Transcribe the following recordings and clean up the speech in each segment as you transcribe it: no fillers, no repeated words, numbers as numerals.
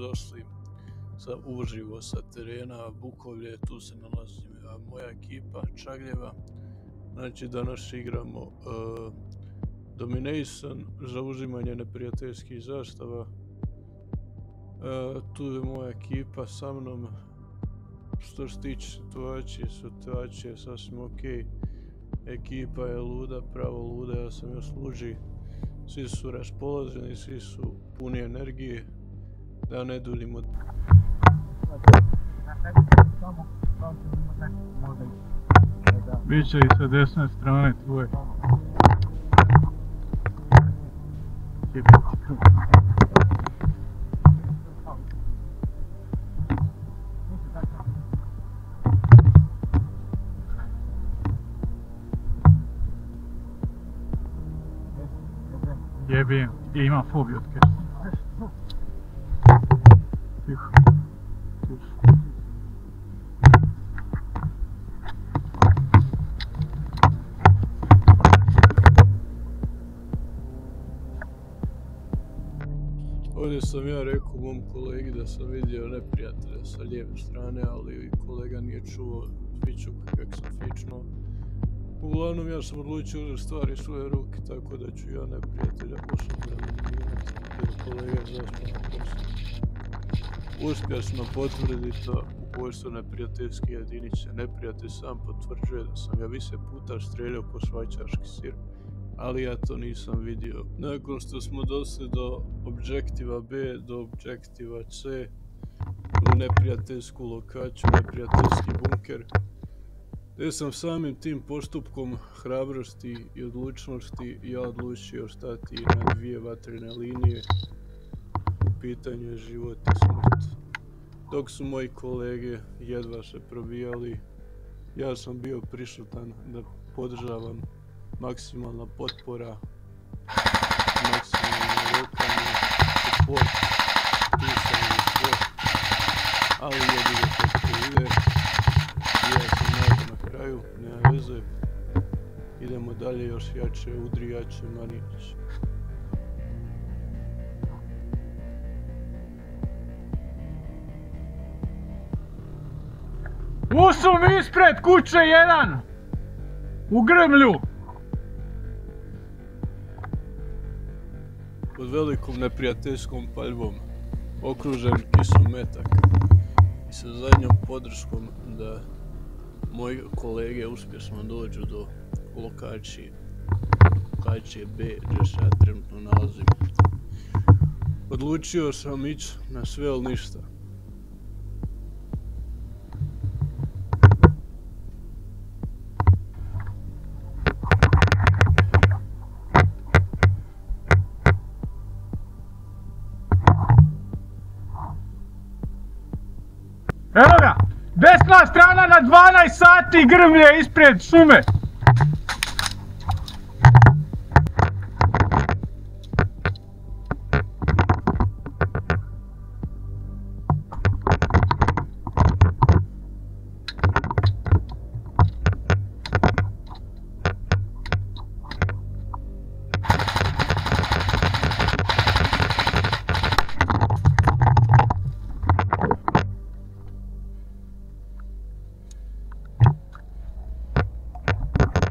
dobrodošli uživo sa terena Bukovlje. Tu se nalazi moja ekipa Čagljeva. Znači danas igramo Domination, zauzimanje neprijateljskih zastava. Tu je moja ekipa sa mnom. Što se tiče situacije je sasvim ok. Ekipa je luda, pravo luda, ja sam još luđi. Svi su raspoloženi, svi su puni energije. Da ne duljimo. Biće i sa desne strane tvoje. Jebijem, ja imam fobiju od kesa. Tiho. Ovdje sam ja rekao mom kolegi da sam vidio neprijatelja sa lijeve strane, ali kolega nije čuo fiču kako sam fičnuo. Uglavnom ja sam odlučio uzeti stvari u svoje ruke, tako da ću ja neprijatelja poslati eliminirati, jer kolega je zaspao na poslu. Uspješno potvrdito ubojstvo neprijateljske jedinice. Neprijatelj sam potvrđuje da sam ga više puta streljao ko švajcarski sir, ali ja to nisam vidio. Nakon što smo došli do objektiva B, do objektiva C, u neprijateljsku lokaciju, neprijateljski bunker, gdje sam samim tim postupkom hrabrosti i odlučnosti ja odlučio stati na dvije vatrene linije. U pitanju je život i smrt. Dok su moji kolege jedva se probijali, ja sam bio prisutan da podržavam. Maksimalna potpora, maksimalno rokanje, support, pisanje support, ali jedino kako ide. Ja sam nađe na kraju, nema veze. Idemo dalje, još jače, udri jače, manijače. Usum ispred kuće 1! U grmlju! Pod velikom neprijateljskom paljbom, okružen kisom metaka i sa zadnjom podrškom da moji kolege uspješno dođu do lokacije B, gdje se ja trenutno nalazim. Odlučio sam ići na sve ili ništa. Evo ga! Desna strana na 12 sati grmlje ispred šume!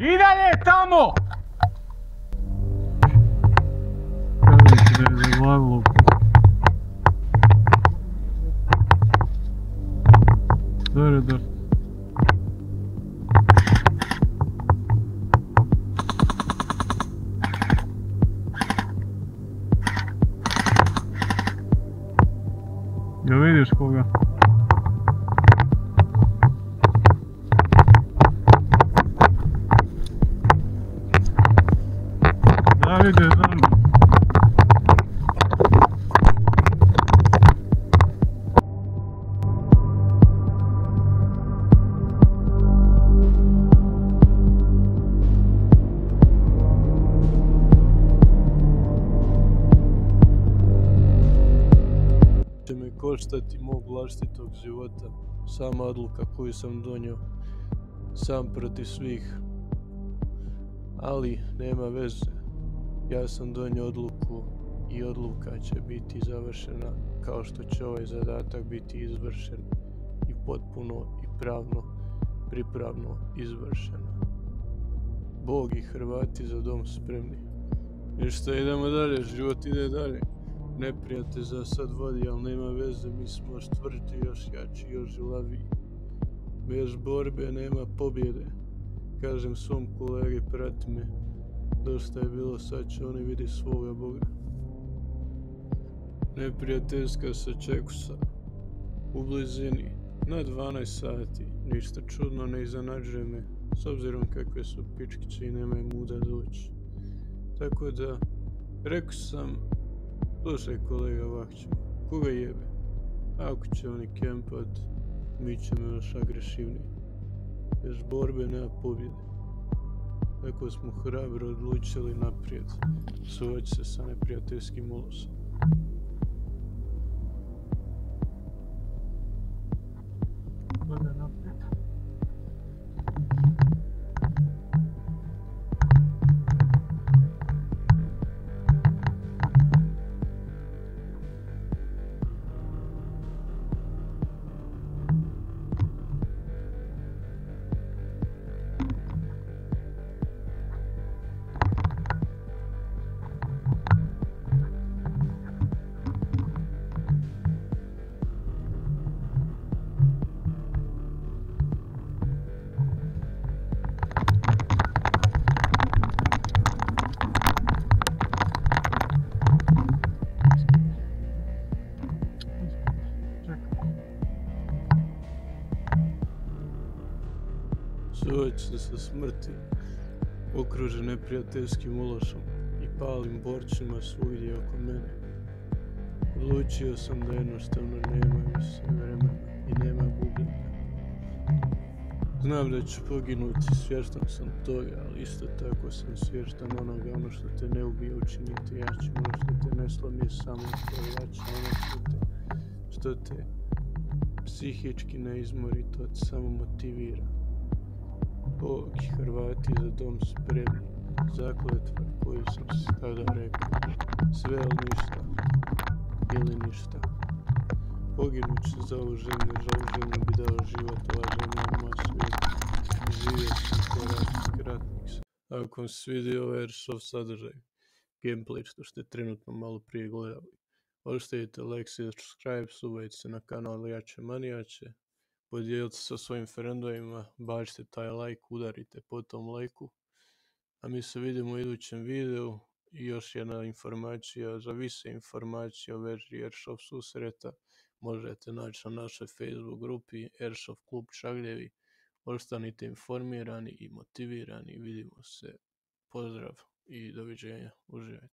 I dalje tamo! Kažete da je zavlavilo. Dobro, dobro. Jel vidiš koga? Davide, za mnom. Će me koštati mog vlastitog života. Sama odluka koju sam donio sam protiv svih. Ali nema veze. Ja sam donio odluku i odluka će biti završena kao što će ovaj zadatak biti izvršen i potpuno i pravno pripravno izvršen. Bog i Hrvati za dom spremni. Ništa, idemo dalje, život ide dalje. Neprijatelj za sad vodi, ali nema veze, mi smo još tvrđi, još jači, još žilaviji. Bez borbe nema pobjede. Kažem svom kolegi, prati me. Dosta je bilo, sad će oni vidi svoga Boga. Neprijateljska sa Čekusa. U blizini. Na 12 sati. Ništa čudno ne iznenađuje me. S obzirom kakve su pičkice i nemaju muda doći. Tako da, rekao sam, slušaj kolega, ovak ćemo. Koga jebe? Ako će oni kempat, mi ćemo još agresivniji. Bez borbe nema pobjede. Tako smo hrabro odlučili naprijed. Suoči se sa neprijateljskim olosom. Gleda naprijed. Suoči se sa smrti, okružen neprijateljskim ološom i palim borčima svugdje oko mene. Odlučio sam da jednostavno nema više vremena i nema gubljenja. Znam da ću poginuti, svjestan sam toga, ali isto tako sam svjestan onoga, ono što te ne ubije učiniti jačim, ono što te ne slomi samo to jače, ono što te psihički ne izmori, to te samo motivira. Bog i Hrvati za dom spremni, zakletva koju sam si tada rekao, sve ili ništa, ili ništa. Poginut ću za ovu zemlju, za ovu zemlju bi dao život, ova zemlja je moj svijet, živio sam kao ratnik. Ako vam se svidio ovaj Airsoft sadržaj, gameplay što ste trenutno malo prije gledali, ostavite like, subscribe, subajte se na kanal Jače Manijače, podijelite sa svojim frendovima, bacite taj like, udarite po tom lajku, a mi se vidimo u idućem videu. I još jedna informacija, za više informacije o vežbi Airsoft susreta možete naći na našoj Facebook grupi Airsoft klub Čagljevi. Ostanite informirani i motivirani, vidimo se, pozdrav i doviđenja, uživajte.